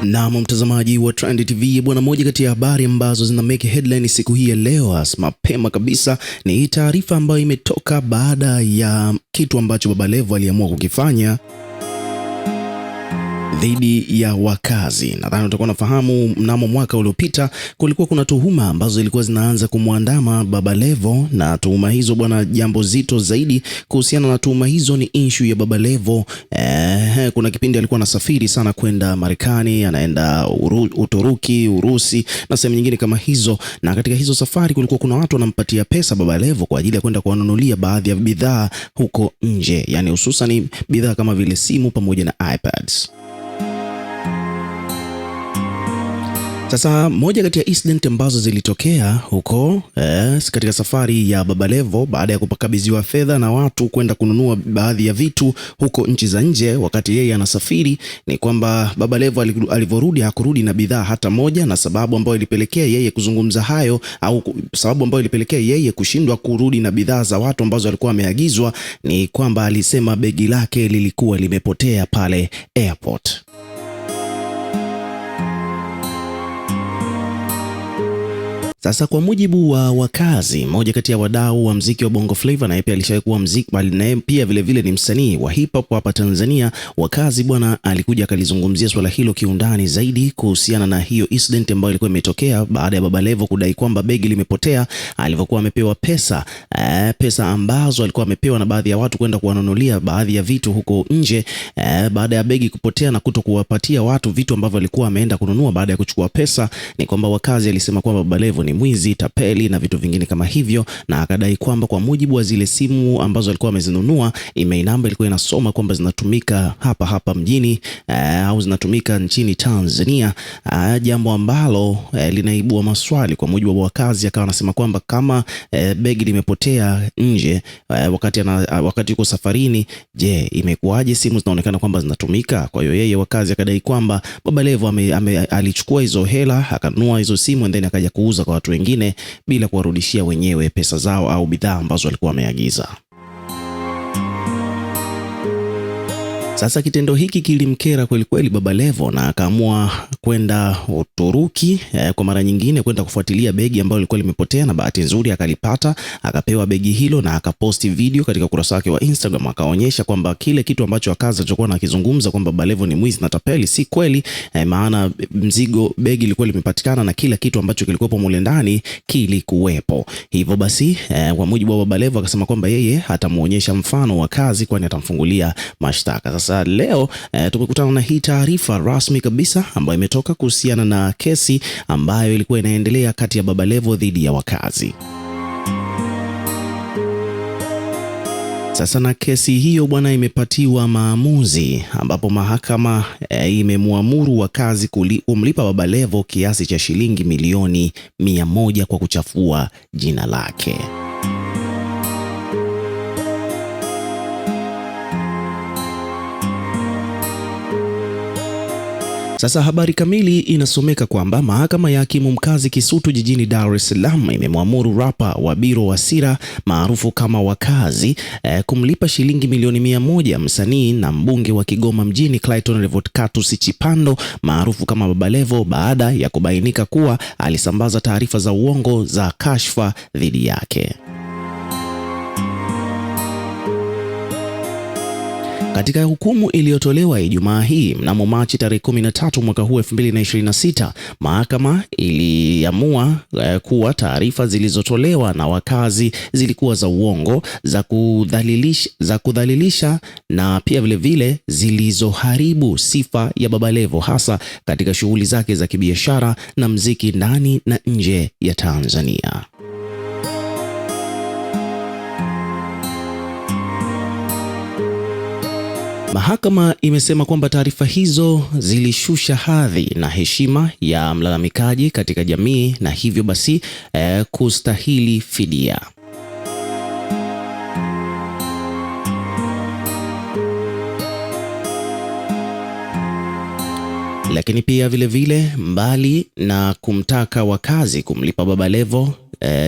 Naam, mtazamaji wa Trend TV bwana, moja kati ya habari ambazo zina make headline siku hii ya leo mapema kabisa ni taarifa ambayo imetoka baada ya kitu ambacho Baba Levo aliamua kukifanya dhidi ya wakazi. Nadhani utakuwa unafahamu mnamo mwaka uliopita kulikuwa kuna tuhuma ambazo zilikuwa zinaanza kumwandama Baba Levo, na tuhuma hizo bwana, jambo zito zaidi kuhusiana na tuhuma hizo ni issue ya Baba Levo. Kuna kipindi alikuwa anasafiri sana kwenda Marekani, anaenda Uturuki, Urusi na sehemu nyingine kama hizo, na katika hizo safari kulikuwa kuna watu wanampatia pesa Baba Levo kwa ajili ya kwenda kuwanunulia baadhi ya bidhaa huko nje, yani hususan bidhaa kama vile simu pamoja na iPads. Sasa moja kati ya incident ambazo zilitokea huko katika safari ya Baba Levo baada ya kupakabidhiwa fedha na watu kwenda kununua baadhi ya vitu huko nchi za nje wakati yeye anasafiri, ni kwamba Baba Levo alivyorudi hakurudi na bidhaa hata moja, na sababu ambayo ilipelekea yeye kuzungumza hayo, au sababu ambayo ilipelekea yeye kushindwa kurudi na bidhaa za watu ambazo alikuwa ameagizwa, ni kwamba alisema begi lake lilikuwa limepotea pale airport. Sasa kwa mujibu wa wakazi, moja kati ya wadau wa mziki wa Bongo Flava, na yeye pia alishawahi kuwa na yeye pia vile ni msanii wa hip hop hapa Tanzania, wakazi bwana alikuja akalizungumzia swala hilo kiundani zaidi kuhusiana na hiyo incident ambayo ilikuwa imetokea baada ya Baba Levo kudai kwamba begi limepotea alivyokuwa amepewa pesa ambazo alikuwa amepewa na baadhi ya watu kwenda kuwanunulia baadhi ya vitu huko nje. Baada ya begi kupotea na kutokuwapatia watu vitu ambavyo alikuwa ameenda kununua baada ya kuchukua pesa, ni kwamba wakazi alisema kwamba Baba Levo ni mwizi, tapeli na vitu vingine kama hivyo, na akadai kwamba kwa mujibu wa zile simu ambazo alikuwa amezinunua, email number ilikuwa inasoma kwamba zinatumika hapa mjini au zinatumika nchini Tanzania, jambo ambalo linaibua maswali. Kwa mujibu wa wakazi, akawa anasema kwamba kama begi limepotea nje wakati yuko safarini, je, imekuwaje simu zinaonekana kwamba zinatumika? Kwa hiyo yeye wakazi akadai kwamba Baba Levo alichukua hizo hela akanunua hizo simu and then akaja kuuza kwa watu wengine bila kuwarudishia wenyewe pesa zao au bidhaa ambazo walikuwa wameagiza. Sasa kitendo hiki kilimkera kweli kweli Baba Levo, na akaamua kwenda Uturuki kwa mara nyingine kwenda kufuatilia begi ambalo lilikuwa limepotea, na bahati nzuri akalipata, akapewa begi hilo na akaposti video katika ukurasa wake wa Instagram, akaonyesha kwamba kile kitu ambacho akaza alichokuwa anakizungumza kwamba Baba Levo ni mwizi na tapeli si kweli, maana begi lilikuwa limepatikana na kila kitu ambacho kilikuwepo mule ndani kilikuwepo. Hivyo basi kwa mujibu wa Baba Levo akasema kwamba yeye hatamuonyesha mfano wa kazi, kwani atamfungulia mashtaka. Sasa leo tumekutana na hii taarifa rasmi kabisa ambayo imetoka kuhusiana na kesi ambayo ilikuwa inaendelea kati ya Baba Levo dhidi ya wakazi. Sasa na kesi hiyo bwana imepatiwa maamuzi, ambapo mahakama imemwamuru wakazi kumlipa Baba Levo kiasi cha shilingi milioni 100 kwa kuchafua jina lake. Sasa habari kamili inasomeka kwamba mahakama ya hakimu mkazi Kisutu jijini Dar es Salaam imemwamuru rapa wa Biro Wasira maarufu kama Wakazi kumlipa shilingi milioni 100 msanii na mbunge wa Kigoma mjini Clayton Revocatus Chipando maarufu kama Baba Levo baada ya kubainika kuwa alisambaza taarifa za uongo za kashfa dhidi yake. Katika hukumu iliyotolewa Ijumaa hii mnamo Machi tarehe 13 mwaka huu 2026, mahakama iliamua kuwa taarifa zilizotolewa na Wakazi zilikuwa za uongo, za kudhalilisha na pia vile zilizoharibu sifa ya Baba Levo hasa katika shughuli zake za kibiashara na mziki ndani na nje ya Tanzania. Mahakama imesema kwamba taarifa hizo zilishusha hadhi na heshima ya mlalamikaji katika jamii na hivyo basi kustahili fidia. Lakini pia vilevile mbali na kumtaka wakazi kumlipa Baba Levo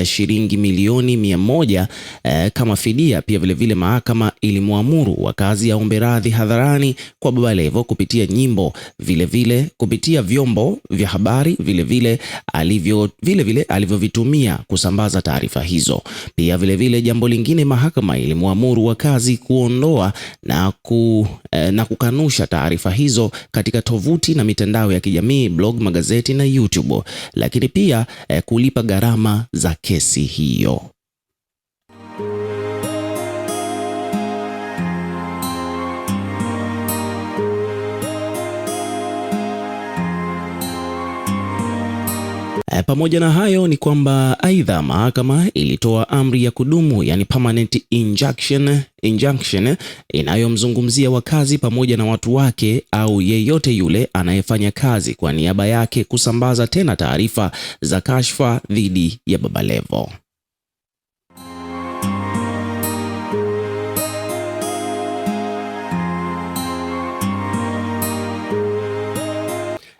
shilingi milioni 100 kama fidia, pia vilevile mahakama ilimwamuru wakazi aombe radhi hadharani kwa Baba Levo kupitia nyimbo, vilevile kupitia vyombo vya habari, vilevile alivyovitumia kusambaza taarifa hizo. Pia vilevile jambo lingine, mahakama ilimwamuru wakazi kuondoa na kukanusha taarifa hizo katika tovuti na mitandao ya kijamii, blog, magazeti na YouTube, lakini pia kulipa gharama za kesi hiyo. Pamoja na hayo ni kwamba aidha mahakama ilitoa amri ya kudumu, yani permanent injunction inayomzungumzia wakazi pamoja na watu wake au yeyote yule anayefanya kazi kwa niaba yake kusambaza tena taarifa za kashfa dhidi ya Baba Levo.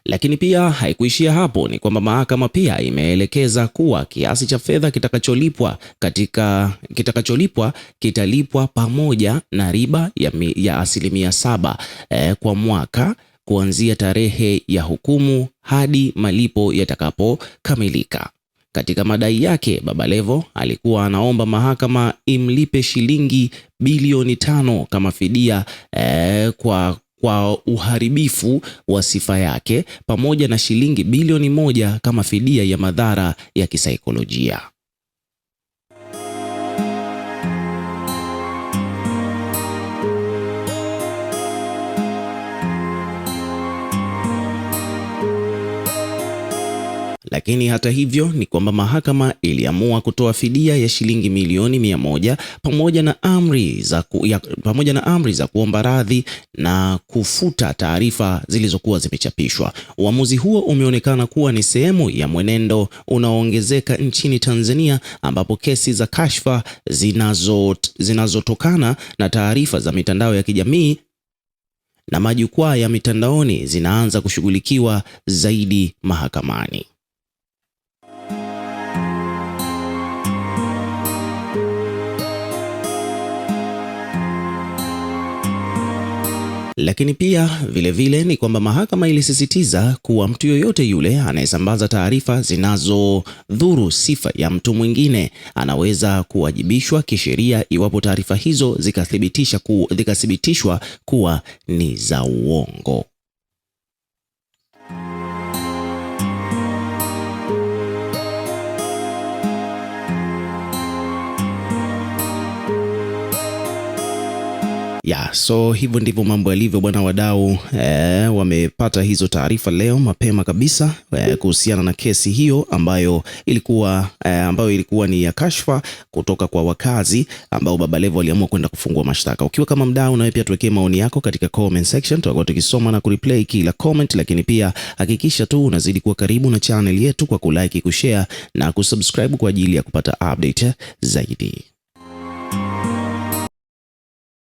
Lakini pia haikuishia hapo, ni kwamba mahakama pia imeelekeza kuwa kiasi cha fedha kitakacholipwa kitalipwa pamoja na riba ya 7% kwa mwaka kuanzia tarehe ya hukumu hadi malipo yatakapokamilika. Katika madai yake, Baba Levo alikuwa anaomba mahakama imlipe shilingi bilioni 5 kama fidia kwa uharibifu wa sifa yake pamoja na shilingi bilioni 1 kama fidia ya madhara ya kisaikolojia. Lakini hata hivyo ni kwamba mahakama iliamua kutoa fidia ya shilingi milioni 100 pamoja na amri za kuomba radhi na kufuta taarifa zilizokuwa zimechapishwa. Uamuzi huo umeonekana kuwa ni sehemu ya mwenendo unaoongezeka nchini Tanzania, ambapo kesi za kashfa zinazotokana na taarifa za mitandao ya kijamii na majukwaa ya mitandaoni zinaanza kushughulikiwa zaidi mahakamani. Lakini pia vilevile ni kwamba mahakama ilisisitiza kuwa mtu yoyote yule anayesambaza taarifa zinazodhuru sifa ya mtu mwingine anaweza kuwajibishwa kisheria iwapo taarifa hizo zikathibitishwa kuwa ni za uongo. So hivyo ndivyo mambo yalivyo bwana wadau. Wamepata hizo taarifa leo mapema kabisa kuhusiana na kesi hiyo ambayo ilikuwa ni ya kashfa kutoka kwa wakazi ambao Baba Levo aliamua kwenda kufungua mashtaka. Ukiwa kama mdau, na pia tuwekee maoni yako katika comment section, tutakuwa tukisoma na kureplay kila comment, lakini pia hakikisha tu unazidi kuwa karibu na channel yetu kwa kulike, kushare na kusubscribe kwa ajili ya kupata update zaidi.